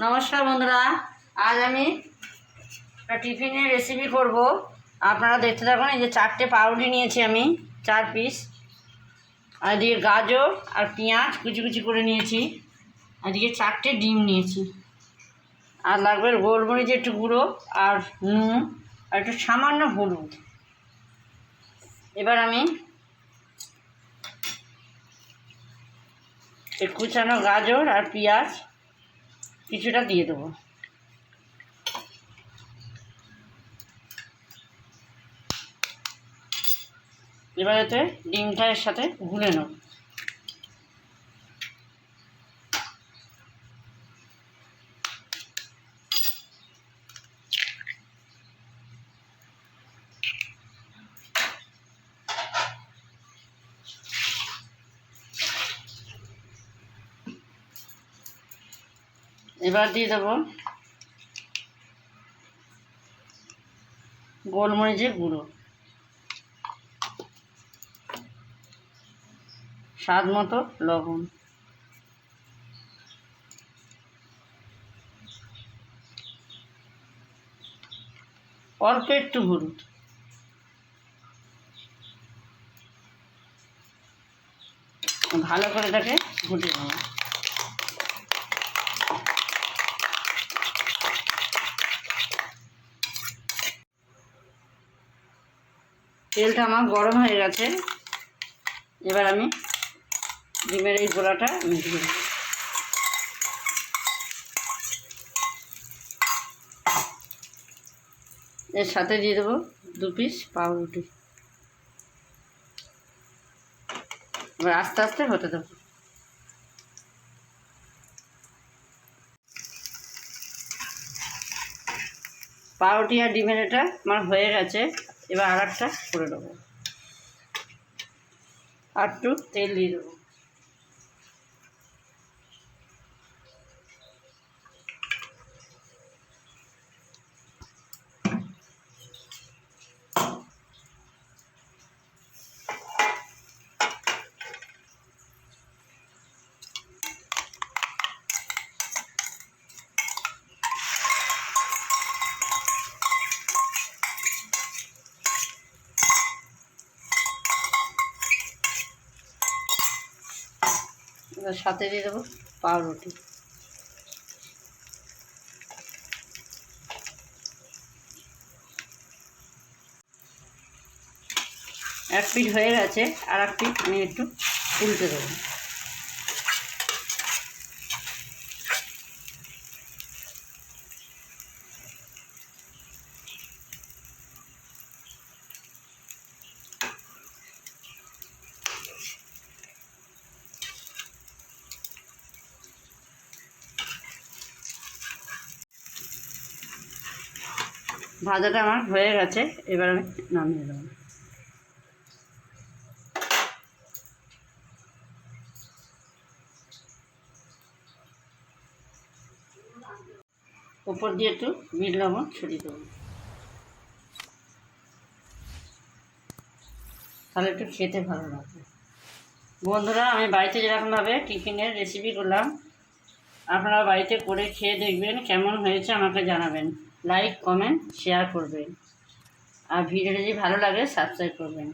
নমস্কার বন্ধুরা, আজ আমি একটা টিফিনের রেসিপি করব। আপনারা দেখতে থাকুন। এই যে 4টে পাউরুটি নিয়েছি আমি, 4 পিস। আর এদিকে গাজর আর পেঁয়াজ কুচি কুচি করে নিয়েছি। আর এদিকে 4টে ডিম নিয়েছি। আর লাগবে গোলমরিচের একটু গুঁড়ো আর নুন আর একটু সামান্য হলুদ। এবার আমি এই কুচানো গাজর আর পেঁয়াজ কিছুটা দিয়ে দেবো। এবার এতে ডিমটা এর সাথে গুলে নেব। এবার দিয়ে দেবো গোলমরিচের গুঁড়ো, স্বাদ মতো লবণ, অল্প একটু হলুদ। ভালো করে এটাকে ঘুটিয়ে নেব। তেলটা আমার গরম হয়ে গেছে। এবার আমি ডিমের এই গোলাটা মিশিয়ে দেব। এর সাথে দিয়ে দেবো 2 পিস পাউরুটি। এবার আস্তে আস্তে হতে দেবো। পাউরুটি আর ডিমের এটা আমার হয়ে গেছে। এবার আর একটা করে দেবো। আর একটু তেল দিয়ে দেবো। এবার সাথে দিয়ে দেবো পাউরুটি। এক পিঠ হয়ে গেছে, আর এক পিঠ আমি একটু উল্টে দেবো। ভাজাটা আমার হয়ে গেছে। এবার আমি নামিয়ে দেবো। উপর দিয়ে একটু বিট লবণ ছড়িয়ে দেবো, তাহলে একটু খেতে ভালো লাগবে। বন্ধুরা, আমি বাড়িতে যেরকমভাবে টিফিনের রেসিপি করলাম, আপনারা বাড়িতে করে খেয়ে দেখবেন কেমন হয়েছে আমাকে জানাবেন। লাইক, কমেন্ট, শেয়ার করবেন। আর ভিডিওটা যদি ভালো লাগে সাবস্ক্রাইব করবেন।